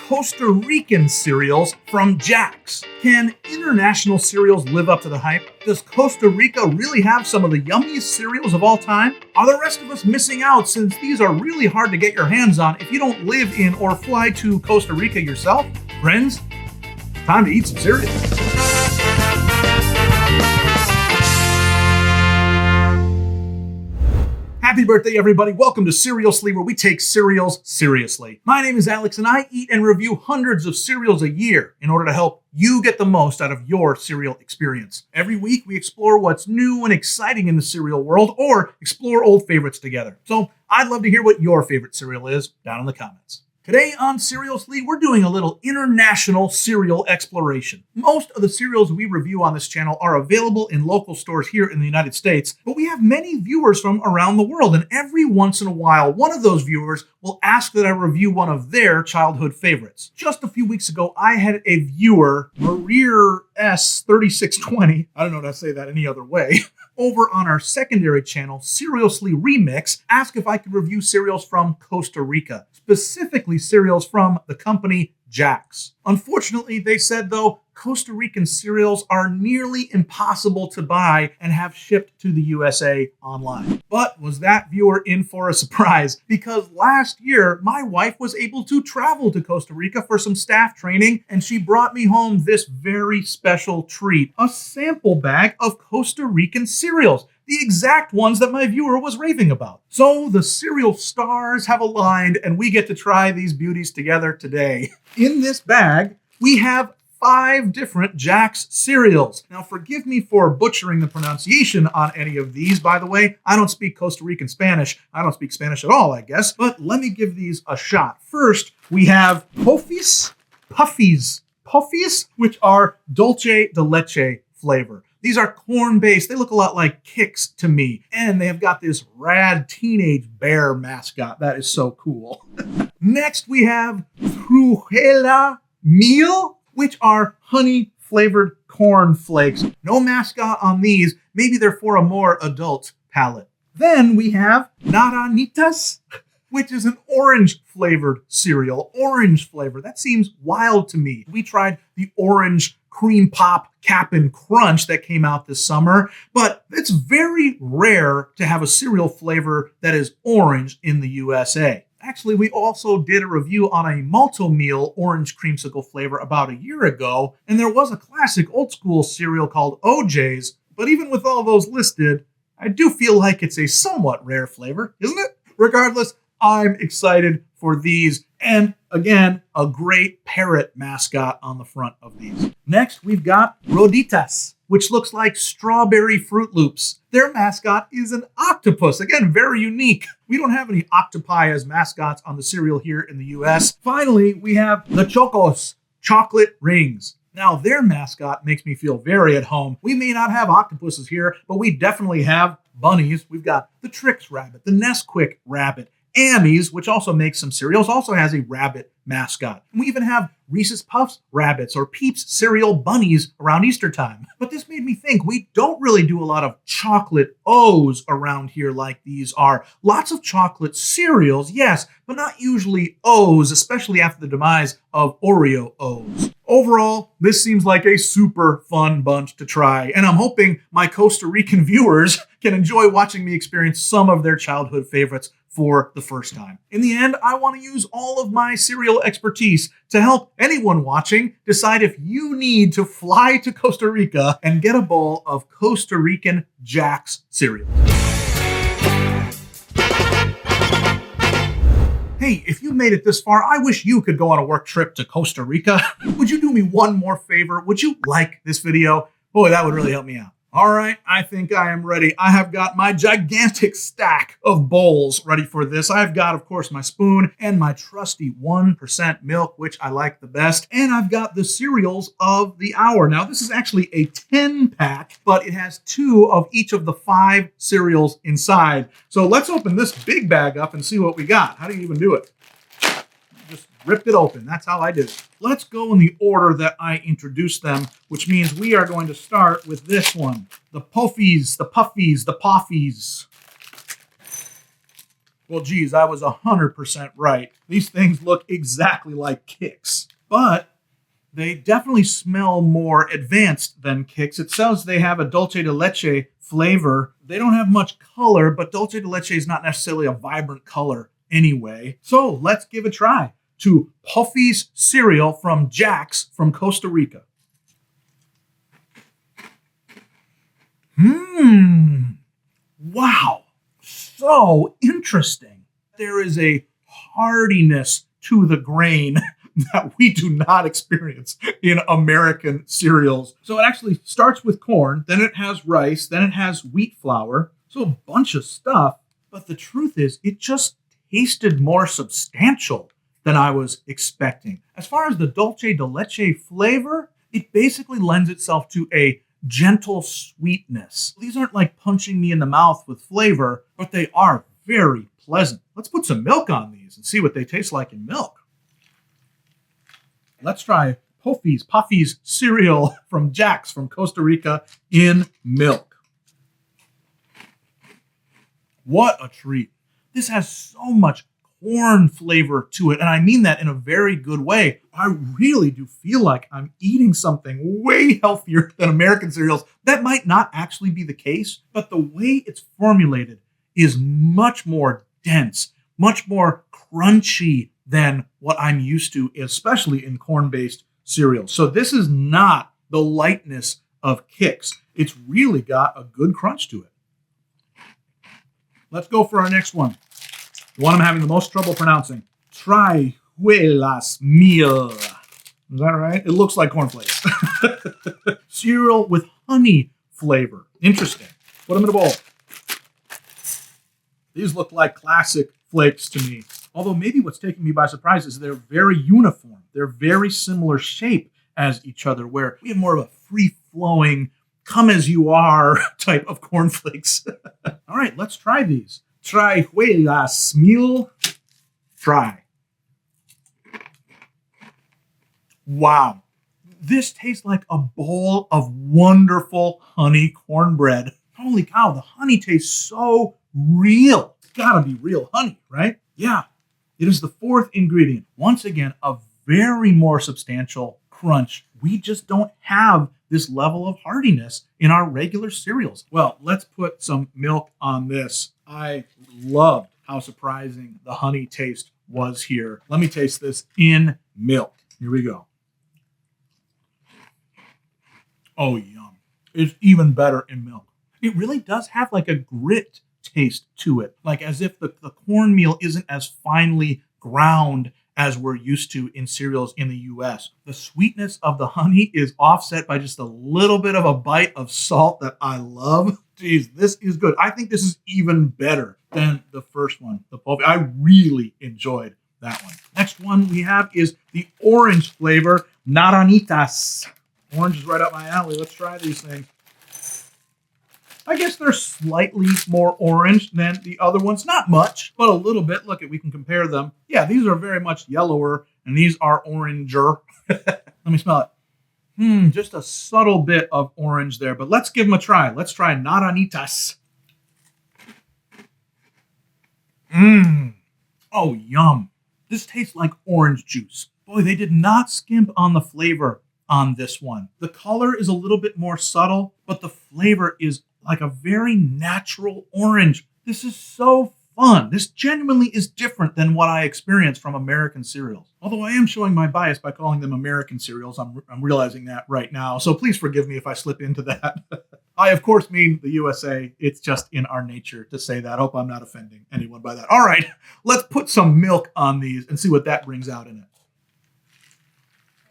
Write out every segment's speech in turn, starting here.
Costa Rican cereals from Jack's. Can international cereals live up to the hype? Does Costa Rica really have some of the yummiest cereals of all time? Are the rest of us missing out since these are really hard to get your hands on if you don't live in or fly to Costa Rica yourself? Friends, time to eat some cereal. Happy birthday, everybody. Welcome to Cerealsly, where we take cereals seriously. My name is Alex, and I eat and review hundreds of cereals a year in order to help you get the most out of your cereal experience. Every week, we explore what's new and exciting in the cereal world or explore old favorites together. So I'd love to hear what your favorite cereal is down in the comments. Today on Cerealsly, we're doing a little international cereal exploration. Most of the cereals we review on this channel are available in local stores here in the United States, but we have many viewers from around the world, and every once in a while, one of those viewers will ask that I review one of their childhood favorites. Just a few weeks ago, I had a viewer, Maria S3620, I don't know how to say that any other way, over on our secondary channel, Cerealsly Remix, asked if I could review cereals from Costa Rica, specifically cereals from the company Jack's. Unfortunately, they said, though, Costa Rican cereals are nearly impossible to buy and have shipped to the USA online. But was that viewer in for a surprise? Because last year, my wife was able to travel to Costa Rica for some staff training, and she brought me home this very special treat, a sample bag of Costa Rican cereals. The exact ones that my viewer was raving about. So the cereal stars have aligned and we get to try these beauties together today. In this bag, we have 5 different Jack's cereals. Now forgive me for butchering the pronunciation on any of these, by the way. I don't speak Costa Rican Spanish. I don't speak Spanish at all, I guess. But let me give these a shot. First, we have Pofis, Poffis, which are Dulce de Leche flavor. These are corn-based. They look a lot like Kicks to me. And they have got this rad teenage bear mascot. That is so cool. Next, we have Trijuelas Miel, which are honey-flavored corn flakes. No mascot on these. Maybe they're for a more adult palate. Then we have Naranitas, which is an orange-flavored cereal. Orange flavor. That seems wild to me. We tried the orange cream pop Cap'n Crunch that came out this summer, but it's very rare to have a cereal flavor that is orange in the USA. Actually, we also did a review on a Multi-Meal orange creamsicle flavor about a year ago, and there was a classic old school cereal called OJ's, but even with all those listed, I do feel like it's a somewhat rare flavor, isn't it? Regardless, I'm excited for these. And again, a great parrot mascot on the front of these. Next, we've got Roditas, which looks like strawberry Fruit Loops. Their mascot is an octopus. Again, very unique. We don't have any octopi as mascots on the cereal here in the US. Finally, we have the Chokos, chocolate rings. Now, their mascot makes me feel very at home. We may not have octopuses here, but we definitely have bunnies. We've got the Trix rabbit, the Nesquik rabbit. Amy's, which also makes some cereals, also has a rabbit mascot. And we even have Reese's Puffs rabbits or Peeps cereal bunnies around Easter time. But this made me think we don't really do a lot of chocolate O's around here like these are. Lots of chocolate cereals, yes, but not usually O's, especially after the demise of Oreo O's. Overall, this seems like a super fun bunch to try, and I'm hoping my Costa Rican viewers can enjoy watching me experience some of their childhood favorites for the first time. In the end, I want to use all of my cereal expertise to help anyone watching decide if you need to fly to Costa Rica and get a bowl of Costa Rican Jack's cereal. Hey, if you made it this far, I wish you could go on a work trip to Costa Rica. Would you do me one more favor? Would you like this video? Boy, that would really help me out. All right, I think I am ready. I have got my gigantic stack of bowls ready for this. I've got, of course, my spoon and my trusty 1% milk, which I like the best. And I've got the cereals of the hour. Now, this is actually a 10-pack, but it has 2 of each of the 5 cereals inside. So let's open this big bag up and see what we got. How do you even do it? Just ripped it open. That's how I did it. Let's go in the order that I introduced them, which means we are going to start with this one. The Poffis, the Puffies, the Poffis. Well, geez, I was 100% right. These things look exactly like Kix, but they definitely smell more advanced than Kix. It says they have a dulce de leche flavor. They don't have much color, but dulce de leche is not necessarily a vibrant color anyway. So let's give a try to Poffis cereal from Jack's from Costa Rica. Wow. So interesting. There is a hardiness to the grain that we do not experience in American cereals. So it actually starts with corn, then it has rice, then it has wheat flour. So a bunch of stuff. But the truth is, it just tasted more substantial than I was expecting. As far as the dulce de leche flavor, it basically lends itself to a gentle sweetness. These aren't like punching me in the mouth with flavor, but they are very pleasant. Let's put some milk on these and see what they taste like in milk. Let's try Poffis cereal from Jack's from Costa Rica in milk. What a treat. This has so much corn flavor to it, and I mean that in a very good way. I really do feel like I'm eating something way healthier than American cereals. That might not actually be the case, but the way it's formulated is much more dense, much more crunchy than what I'm used to, especially in corn-based cereals. So this is not the lightness of Kix. It's really got a good crunch to it. Let's go for our next one. The one I'm having the most trouble pronouncing. Trijuelas Miel. Is that right? It looks like cornflakes. Cereal with honey flavor. Interesting. Put them in a bowl. These look like classic flakes to me. Although maybe what's taking me by surprise is they're very uniform. They're very similar shape as each other, where we have more of a free-flowing, come-as-you-are type of cornflakes. All right, let's try these. Trijuelas Miel. Try. Wow. This tastes like a bowl of wonderful honey cornbread. Holy cow, the honey tastes so real. It's gotta be real honey, right? Yeah. It is the fourth ingredient. Once again, a very more substantial crunch. We just don't have this level of hardiness in our regular cereals. Well, let's put some milk on this. I loved how surprising the honey taste was here. Let me taste this in milk. Here we go. Oh, yum. It's even better in milk. It really does have like a grit taste to it, like as if the cornmeal isn't as finely ground as we're used to in cereals in the US. The sweetness of the honey is offset by just a little bit of a bite of salt that I love. Geez, this is good. I think this is even better than the first one, the Pofis. I really enjoyed that one. Next one we have is the orange flavor, Naranitas. Orange is right up my alley. Let's try these things. I guess they're slightly more orange than the other ones. Not much, but a little bit. Look, we can compare them. Yeah, these are very much yellower, and these are oranger. Let me smell it. Just a subtle bit of orange there, but let's give them a try. Let's try Naranitas. Oh, yum. This tastes like orange juice. Boy, they did not skimp on the flavor on this one. The color is a little bit more subtle, but the flavor is like a very natural orange. This is so fun. This genuinely is different than what I experience from American cereals. Although I am showing my bias by calling them American cereals. I'm realizing that right now. So please forgive me if I slip into that. I, of course, mean the USA. It's just in our nature to say that. I hope I'm not offending anyone by that. All right, let's put some milk on these and see what that brings out in it.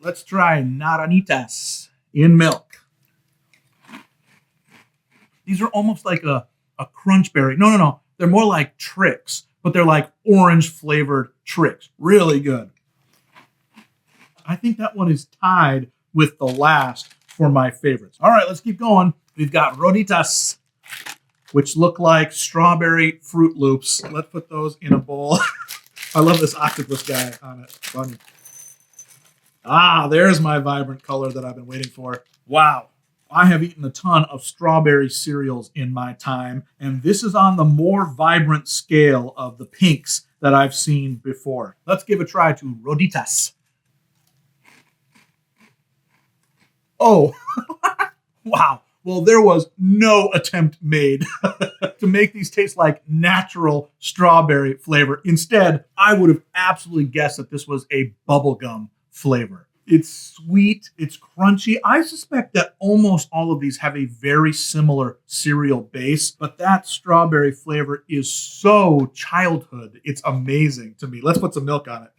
Let's try Naranitas in milk. These are almost like a crunch berry. No. They're more like Trix, but they're like orange flavored Trix. Really good. I think that one is tied with the last for my favorites. All right, let's keep going. We've got Roditas, which look like strawberry Fruit Loops. Let's put those in a bowl. I love this octopus guy on it. Funny. Ah, there's my vibrant color that I've been waiting for. Wow. I have eaten a ton of strawberry cereals in my time, and this is on the more vibrant scale of the pinks that I've seen before. Let's give a try to Roditas. Oh, wow. Well, there was no attempt made to make these taste like natural strawberry flavor. Instead, I would have absolutely guessed that this was a bubblegum flavor. It's sweet, it's crunchy. I suspect that almost all of these have a very similar cereal base, but that strawberry flavor is so childhood. It's amazing to me. Let's put some milk on it.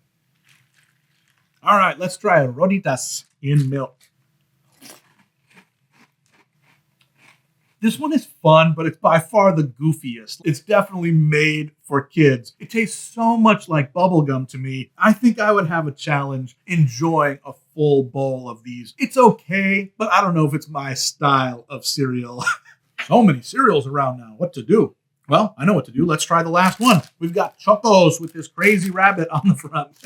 All right, let's try Roditas in milk. This one is fun, but it's by far the goofiest. It's definitely made for kids. It tastes so much like bubblegum to me. I think I would have a challenge enjoying a full bowl of these. It's okay, but I don't know if it's my style of cereal. So many cereals around now. What to do? Well, I know what to do. Let's try the last one. We've got Chokos with this crazy rabbit on the front.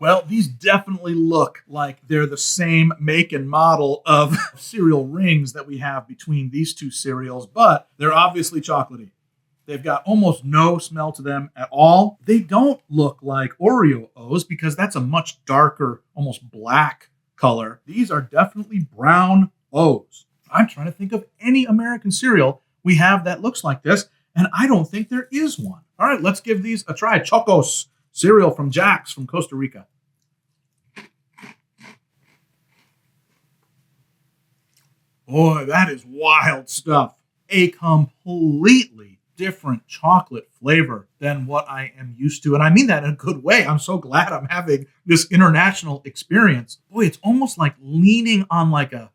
Well, these definitely look like they're the same make and model of cereal rings that we have between these two cereals, but they're obviously chocolatey. They've got almost no smell to them at all. They don't look like Oreo O's because that's a much darker, almost black color. These are definitely brown O's. I'm trying to think of any American cereal we have that looks like this, and I don't think there is one. All right, let's give these a try. Chokos cereal from Jack's from Costa Rica. Boy, that is wild stuff. A completely different chocolate flavor than what I am used to. And I mean that in a good way. I'm so glad I'm having this international experience. Boy, it's almost like leaning on like a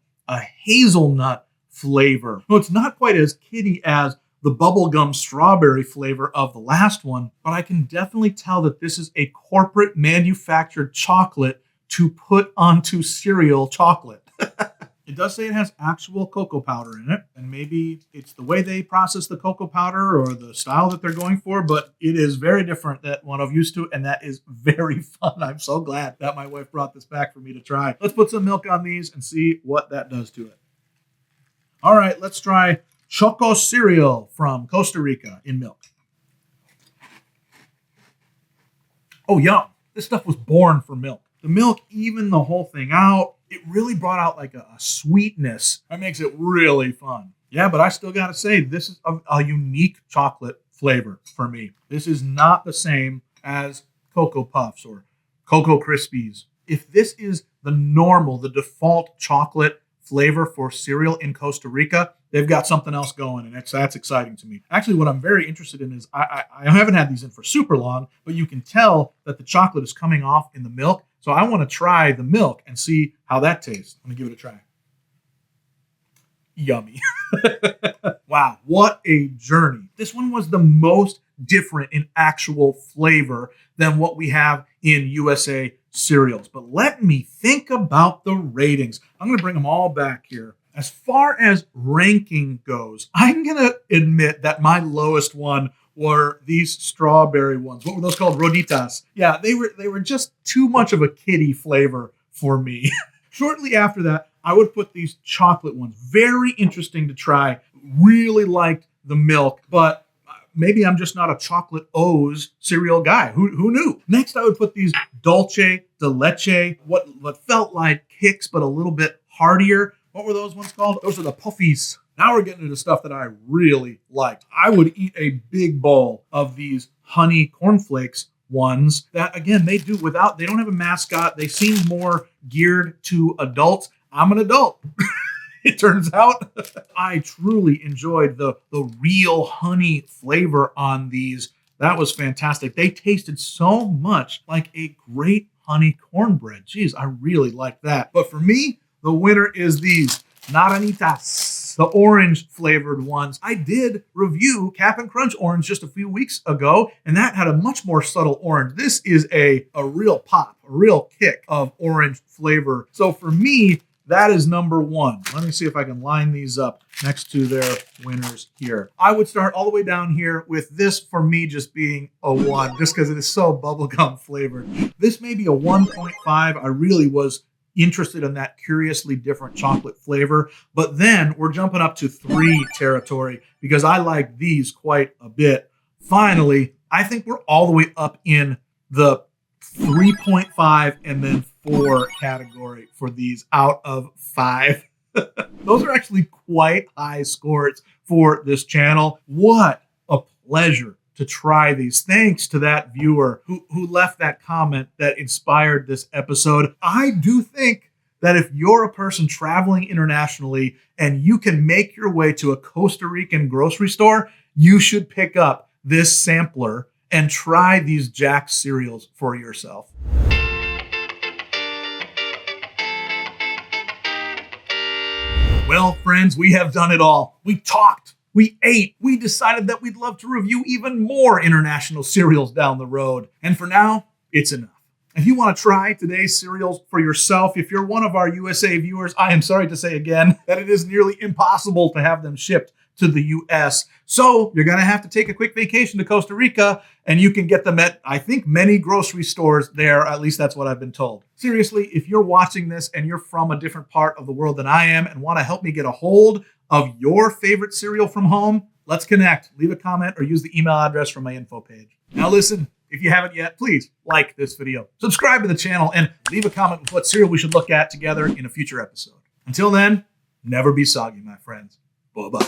hazelnut flavor. Well, it's not quite as kiddie as the bubblegum strawberry flavor of the last one, but I can definitely tell that this is a corporate manufactured chocolate to put onto cereal chocolate. It does say it has actual cocoa powder in it, and maybe it's the way they process the cocoa powder or the style that they're going for, but it is very different than what I'm used to, and that is very fun. I'm so glad that my wife brought this back for me to try. Let's put some milk on these and see what that does to it. All right, let's try Chokos cereal from Costa Rica in milk. Oh, yum. This stuff was born for milk. The milk evened the whole thing out. It really brought out like a sweetness that makes it really fun. Yeah, but I still got to say, this is a unique chocolate flavor for me. This is not the same as Cocoa Puffs or Cocoa Krispies. If this is the default chocolate flavor for cereal in Costa Rica, they've got something else going, and that's exciting to me. Actually, what I'm very interested in is I haven't had these in for super long, but you can tell that the chocolate is coming off in the milk. So I want to try the milk and see how that tastes. I'm going to give it a try. Yummy. Wow, what a journey. This one was the most different in actual flavor than what we have in USA cereals. But let me think about the ratings. I'm going to bring them all back here. As far as ranking goes, I'm going to admit that my lowest one were these strawberry ones. What were those called? Roditas. Yeah, they were just too much of a kiddie flavor for me. Shortly after that, I would put these chocolate ones. Very interesting to try. Really liked the milk, but maybe I'm just not a chocolate O's cereal guy. Who knew? Next, I would put these Dulce de Leche, what felt like Kicks, but a little bit heartier. What were those ones called? Those are the Poffis. Now we're getting into stuff that I really liked. I would eat a big bowl of these honey cornflakes ones that, again, they don't have a mascot. They seem more geared to adults. I'm an adult. It turns out. I truly enjoyed the real honey flavor on these. That was fantastic. They tasted so much like a great honey cornbread. Jeez, I really liked that. But for me, the winner is these Naranitas, the orange flavored ones. I did review Cap'n Crunch orange just a few weeks ago, and that had a much more subtle orange. This is a real pop, a real kick of orange flavor. So for me, that is number one. Let me see if I can line these up next to their winners here. I would start all the way down here with this for me just being a 1, just because it is so bubblegum flavored. This may be a 1.5. I really was interested in that curiously different chocolate flavor. But then we're jumping up to 3 territory because I like these quite a bit. Finally, I think we're all the way up in the 3.5 and then 4 category for these out of 5. Those are actually quite high scores for this channel. What a pleasure to try these. Thanks to that viewer who left that comment that inspired this episode. I do think that if you're a person traveling internationally and you can make your way to a Costa Rican grocery store, you should pick up this sampler and try these Jack cereals for yourself. Well, friends, we have done it all. We talked, we ate, we decided that we'd love to review even more international cereals down the road. And for now, it's enough. If you want to try today's cereals for yourself, if you're one of our USA viewers, I am sorry to say again that it is nearly impossible to have them shipped to the US. So you're going to have to take a quick vacation to Costa Rica, and you can get them at, I think, many grocery stores there. At least that's what I've been told. Seriously, if you're watching this and you're from a different part of the world than I am and want to help me get a hold of your favorite cereal from home, let's connect. Leave a comment or use the email address from my info page. Now listen, if you haven't yet, please like this video, subscribe to the channel, and leave a comment with what cereal we should look at together in a future episode. Until then, never be soggy, my friends. Bye-bye.